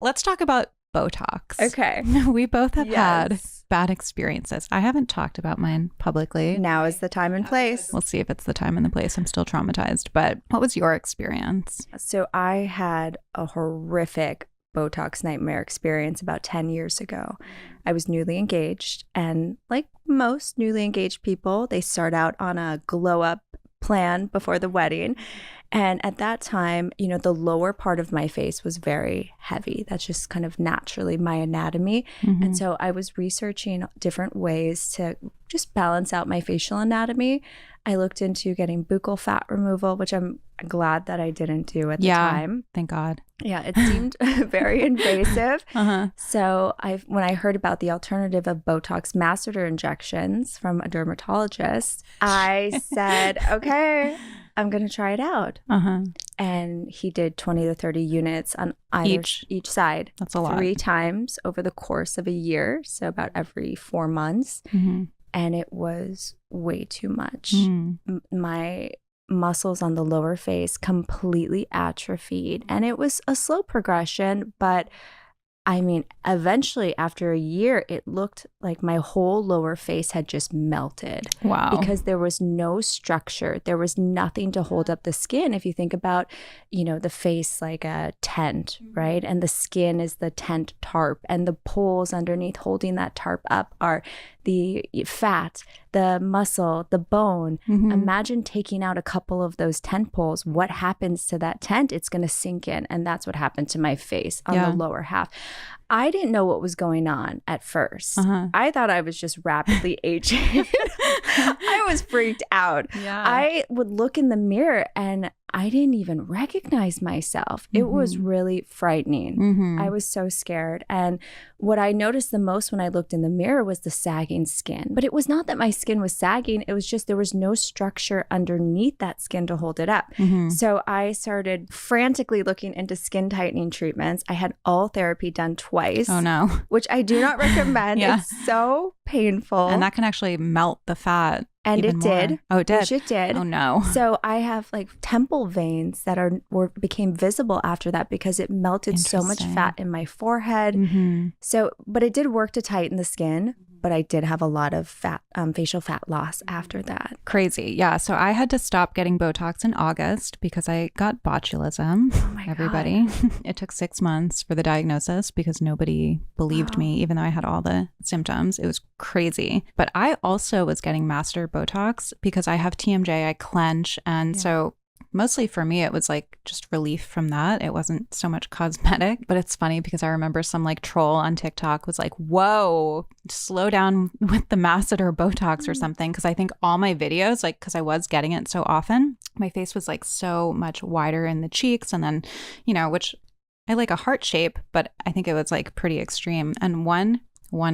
let's talk about Botox. Okay. We both have had Yes. bad experiences. I haven't talked about mine publicly. Now is the time and place. We'll see if it's the time and the place. I'm still traumatized. But what was your experience? So I had a horrific Botox nightmare experience about 10 years ago. I was newly engaged, and like most newly engaged people, they start out on a glow up plan before the wedding. And at that time, you know, the lower part of my face was very heavy. That's just kind of naturally my anatomy. And so I was researching different ways to just balance out my facial anatomy. I looked into getting buccal fat removal, which I'm glad that I didn't do at the time. Thank God. Yeah, it seemed very invasive. So when I heard about the alternative of Botox masseter injections from a dermatologist, I said, okay, I'm going to try it out. And he did 20 to 30 units on each side. That's a lot. 3 times over the course of a year. So about every 4 months. And it was way too much. My muscles on the lower face completely atrophied. And it was a slow progression, but I mean, eventually after a year, it looked like my whole lower face had just melted. Wow. Because there was no structure. There was nothing to hold up the skin. If you think about, you know, the face like a tent, right? And the skin is the tent tarp, and the poles underneath holding that tarp up are the fat, the muscle, the bone. Imagine taking out a couple of those tent poles. What happens to that tent? It's going to sink in. And that's what happened to my face on the lower half. I didn't know what was going on at first. I thought I was just rapidly aging. I was freaked out. I would look in the mirror and I didn't even recognize myself. It was really frightening. I was so scared. And what I noticed the most when I looked in the mirror was the sagging skin. But it was not that my skin was sagging. It was just there was no structure underneath that skin to hold it up. So I started frantically looking into skin tightening treatments. I had all therapy done twice. Oh, no. Which I do not recommend. It's so painful. And that can actually melt the fat. And it did. Oh, it did? Which it did. Oh, no. So I have like temple veins that became visible after that because it melted so much fat in my forehead. So, but it did work to tighten the skin. But I did have a lot of facial fat loss after that. Crazy. Yeah. So I had to stop getting Botox in August because I got botulism. Oh my Everybody. God. It took 6 months for the diagnosis because nobody believed me, even though I had all the symptoms. It was crazy. But I also was getting masseter Botox because I have TMJ, I clench. And so mostly for me, it was like just relief from that. It wasn't so much cosmetic, but it's funny because I remember some like troll on TikTok was like, whoa, slow down with the masseter Botox or something. Cause I think all my videos, like, cause I was getting it so often, my face was like so much wider in the cheeks. And then, you know, which I like a heart shape, but I think it was like pretty extreme. And one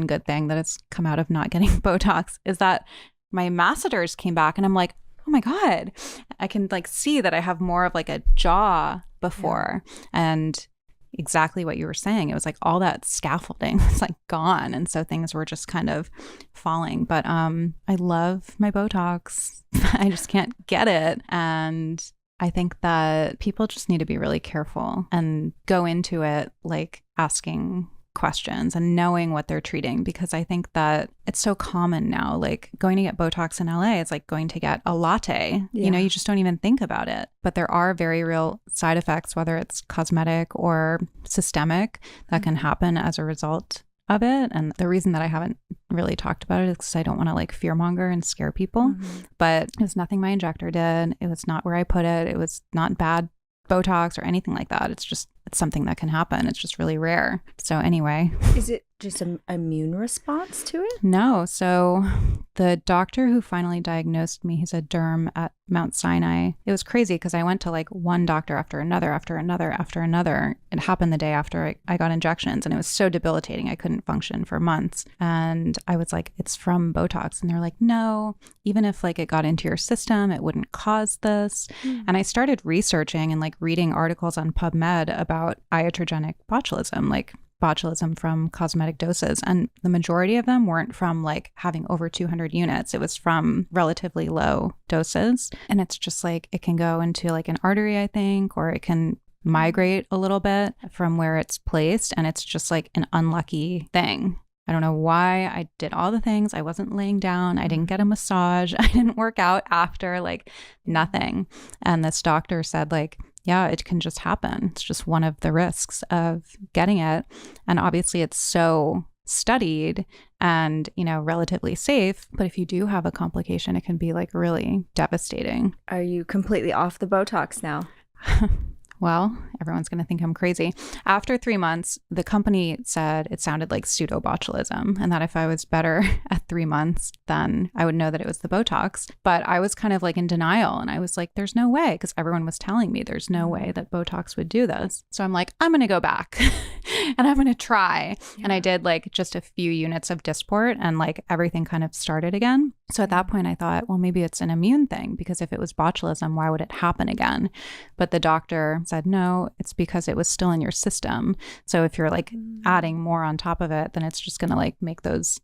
good thing that has come out of not getting Botox is that my masseters came back and I'm like, oh my God, I can like see that I have more of like a jaw before. And exactly what you were saying, it was like all that scaffolding was like gone. And so things were just kind of falling. But I love my Botox. I just can't get it. And I think that people just need to be really careful and go into it like asking questions and knowing what they're treating, because I think that it's so common now. Like going to get Botox in LA, it's like going to get a latte. You know, you just don't even think about it. But there are very real side effects, whether it's cosmetic or systemic, that can happen as a result of it. And the reason that I haven't really talked about it is because I don't want to like fearmonger and scare people. But it was nothing my injector did. It was not where I put it. It was not bad Botox or anything like that. It's just, it's something that can happen. It's just really rare. So anyway. Is it just an immune response to it? No. So the doctor who finally diagnosed me, he's a derm at Mount Sinai. It was crazy because I went to like one doctor after another, after another, after another. It happened the day after I got injections, and it was so debilitating. I couldn't function for months. And I was like, it's from Botox. And they're like, no, even if like it got into your system, it wouldn't cause this. And I started researching and like reading articles on PubMed about iatrogenic botulism, like botulism from cosmetic doses. And the majority of them weren't from like having over 200 units. It was from relatively low doses. And it's just like, it can go into like an artery, I think, or it can migrate a little bit from where it's placed. And it's just like an unlucky thing. I don't know why. I did all the things. I wasn't laying down. I didn't get a massage. I didn't work out after, like nothing. And this doctor said, like, yeah, it can just happen. It's just one of the risks of getting it. And obviously it's so studied and, you know, relatively safe. But if you do have a complication, it can be like really devastating. Are you completely off the Botox now? Well, everyone's going to think I'm crazy. After 3 months, the company said it sounded like pseudobotulism and that if I was better at 3 months, then I would know that it was the Botox. But I was kind of like in denial and I was like, there's no way, because everyone was telling me there's no way that Botox would do this. So I'm like, I'm going to go back and I'm going to try. Yeah. And I did like just a few units of Dysport and like everything kind of started again. So at that point I thought, well, maybe it's an immune thing, because if it was botulism, why would it happen again? But the doctor said, no, it's because it was still in your system. So if you're like adding more on top of it, then it's just going to like make those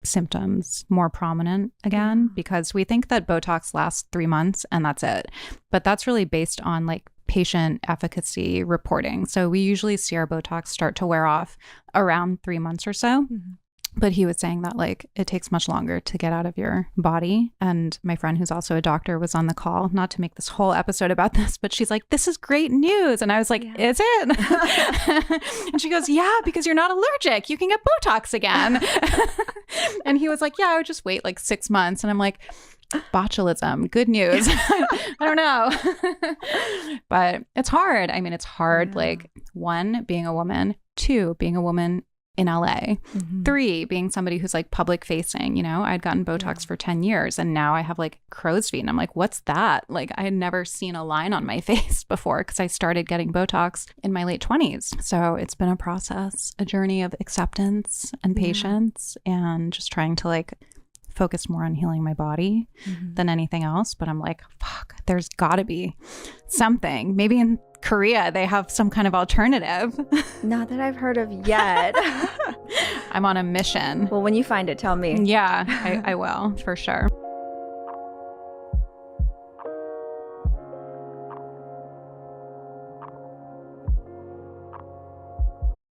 symptoms more prominent again, because we think that Botox lasts 3 months and that's it. But that's really based on like patient efficacy reporting. So we usually see our Botox start to wear off around 3 months or so. Mm-hmm. But he was saying that like it takes much longer to get out of your body. And my friend who's also a doctor was on the call, not to make this whole episode about this, but she's like, this is great news. And I was like, is it? And she goes, yeah, because you're not allergic. You can get Botox again. And he was like, yeah, I would just wait like 6 months. And I'm like, botulism, good news. I don't know. But it's hard. I mean, it's hard. Yeah. Like 1, being a woman, 2, being a woman in LA, 3, being somebody who's like public facing. You know, I'd gotten Botox for 10 years and now I have like crow's feet and I'm like, what's that? Like I had never seen a line on my face before because I started getting Botox in my late 20s. So it's been a process, a journey of acceptance and patience and just trying to like focus more on healing my body than anything else. But I'm like, fuck, there's gotta be something. Maybe in Korea, they have some kind of alternative. Not that I've heard of yet. I'm on a mission. Well, when you find it, tell me. Yeah, I will, for sure.